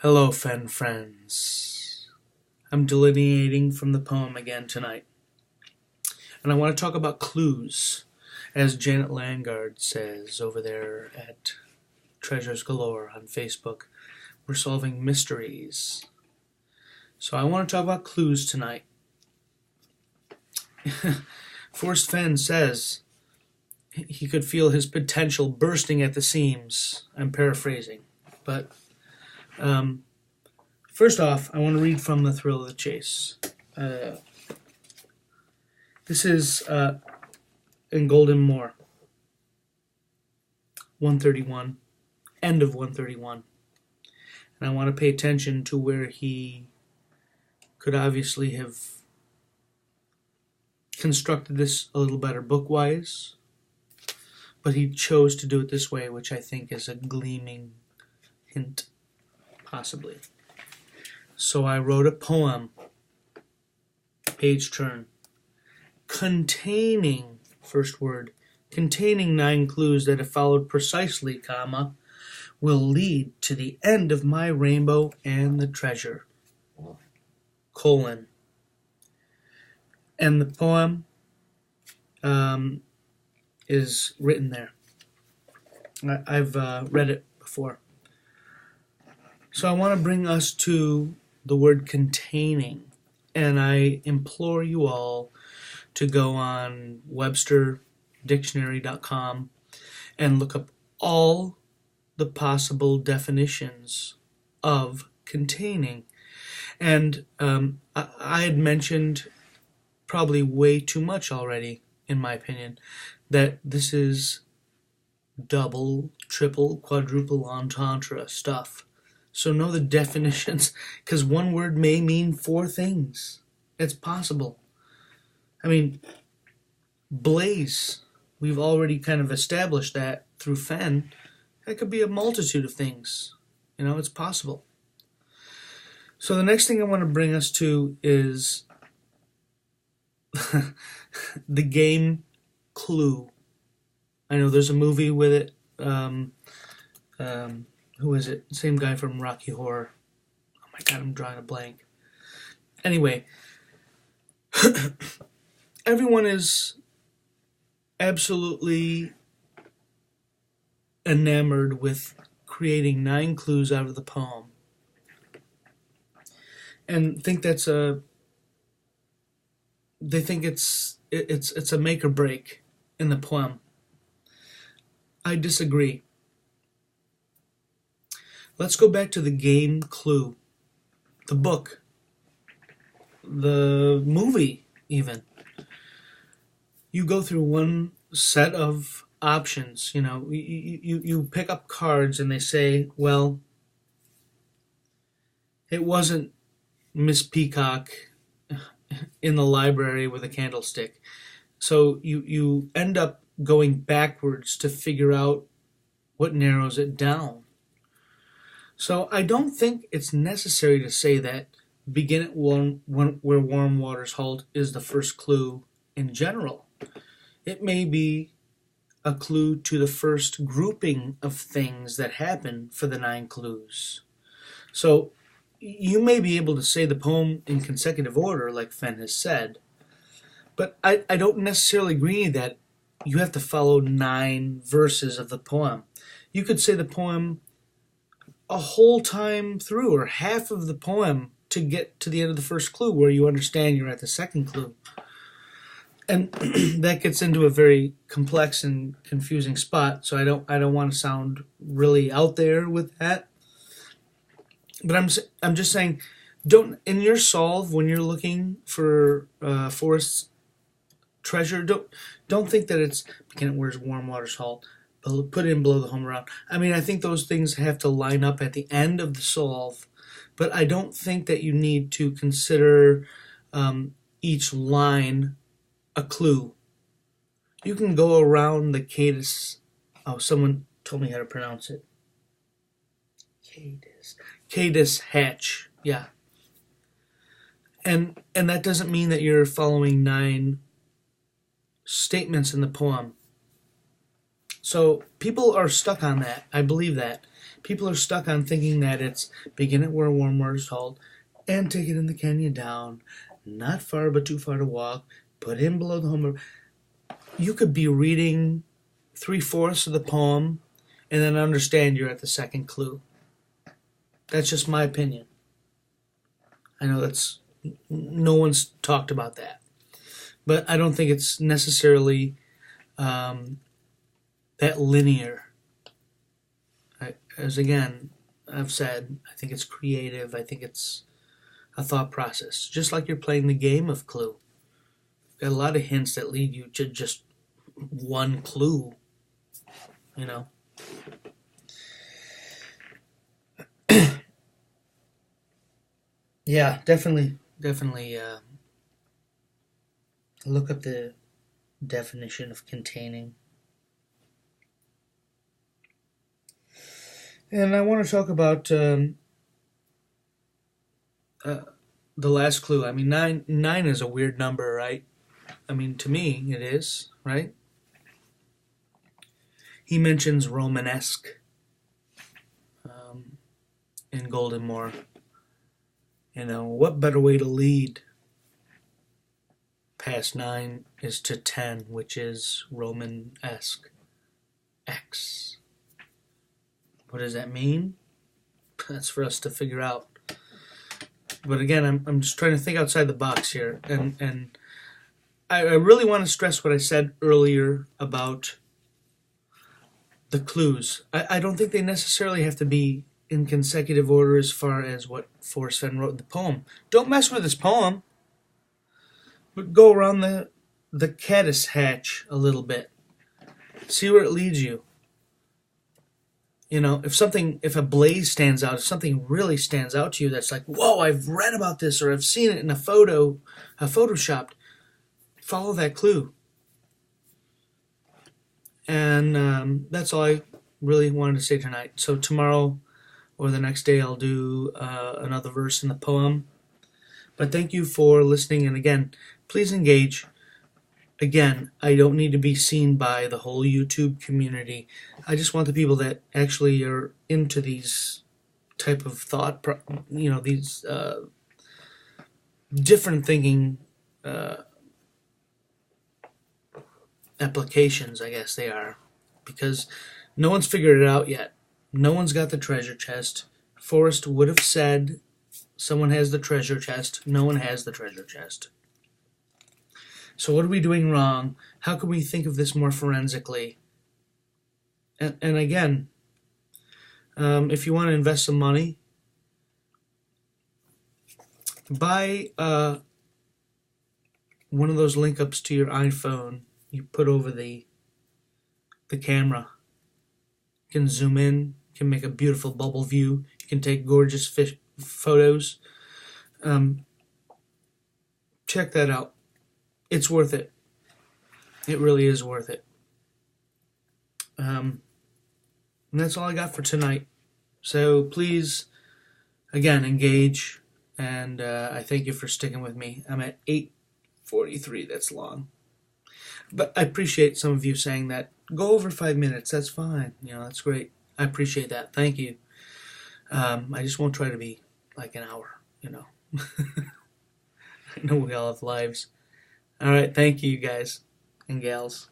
Hello, Fenn friends. I'm delineating from the poem again tonight. And I want to talk about clues, as Janet Langard says over there at Treasures Galore on Facebook. We're solving mysteries. So I want to talk about clues tonight. Forrest Fenn says he could feel his potential bursting at the seams. I'm paraphrasing, but first off, I want to read from The Thrill of the Chase. This is in Golden Moor, 131, end of 131. And I want to pay attention to where he could obviously have constructed this a little better book-wise, but he chose to do it this way, which I think is a gleaming hint, possibly. So I wrote a poem, page turn, containing, first word, containing 9 clues that, if followed precisely, comma, will lead to the end of my rainbow and the treasure, colon. And the poem is written there. I've read it before. So I want to bring us to the word containing, and I implore you all to go on websterdictionary.com and look up all the possible definitions of containing. And I had mentioned probably way too much already, in my opinion, that this is double, triple, quadruple entendre stuff. So know the definitions, because one word may mean 4 things. It's possible. I mean, blaze, we've already kind of established that through fenn. That could be a multitude of things. You know, it's possible. So the next thing I want to bring us to is the game Clue. I know there's a movie with it. Who is it? Same guy from Rocky Horror. Oh my God, I'm drawing a blank. Anyway, everyone is absolutely enamored with creating 9 clues out of the poem, and think that's they think it's a make or break in the poem. I disagree. Let's go back to the game Clue, the book, the movie even. You go through one set of options, you know, you pick up cards and they say, well, it wasn't Miss Peacock in the library with a candlestick. So you end up going backwards to figure out what narrows it down. So I don't think it's necessary to say that begin at where warm waters halt is the first clue in general. It may be a clue to the first grouping of things that happen for the 9 clues. So you may be able to say the poem in consecutive order, like Fenn has said, but I don't necessarily agree that you have to follow 9 verses of the poem. You could say the poem a whole time through, or half of the poem, to get to the end of the first clue where you understand you're at the second clue. And that gets into a very complex and confusing spot, so I don't want to sound really out there with that. But I'm just saying, don't, in your solve, when you're looking for Forrest's treasure, don't think that it's begin at where's warm waters halt, put in below the home around. I mean, I think those things have to line up at the end of the solve, but I don't think that you need to consider each line a clue. You can go around the cadus. Oh, someone told me how to pronounce it. Cadus hatch. Yeah. And that doesn't mean that you're following 9 statements in the poem. So people are stuck on that. I believe that. People are stuck on thinking that it's begin at where warm water is held and take it in the canyon down, not far but too far to walk, put in below the home. You could be reading 3/4 of the poem and then understand you're at the second clue. That's just my opinion. I know that's no one's talked about that, but I don't think it's necessarily that linear. As again, I've said, I think it's creative. I think it's a thought process, just like you're playing the game of Clue. Got a lot of hints that lead you to just one clue. You know. Yeah, definitely. Look up the definition of containing. And I want to talk about the last clue. I mean, nine is a weird number, right? I mean, to me, it is, right? He mentions Romanesque in Golden Moor. You know, what better way to lead past 9 is to 10, which is Romanesque. X. What does that mean? That's for us to figure out. But again, I'm just trying to think outside the box here. And I really want to stress what I said earlier about the clues. I don't think they necessarily have to be in consecutive order as far as what Forrest Fenn wrote in the poem. Don't mess with his poem, but go around the caddis hatch a little bit. See where it leads you. You know, if a blaze stands out, if something really stands out to you that's like, whoa, I've read about this or I've seen it in a photoshopped, follow that clue. And that's all I really wanted to say tonight. So tomorrow or the next day I'll do another verse in the poem. But thank you for listening, and again, please engage. Again, I don't need to be seen by the whole YouTube community. I just want the people that actually are into these type of thought, these different thinking applications, I guess they are. Because no one's figured it out yet. No one's got the treasure chest. Forrest would have said someone has the treasure chest. No one has the treasure chest. So what are we doing wrong? How can we think of this more forensically? And again, if you want to invest some money, buy one of those link ups to your iPhone. You put over the camera. You can zoom in. You can make a beautiful bubble view. You can take gorgeous photos. Check that out. It's worth it. It really is worth it. And that's all I got for tonight. So please, again, engage. And I thank you for sticking with me. I'm at 8:43. That's long. But I appreciate some of you saying that. Go over 5 minutes. That's fine. You know, that's great. I appreciate that. Thank you. I just won't try to be like an hour, you know. I know we all have lives. All right, thank you guys and gals.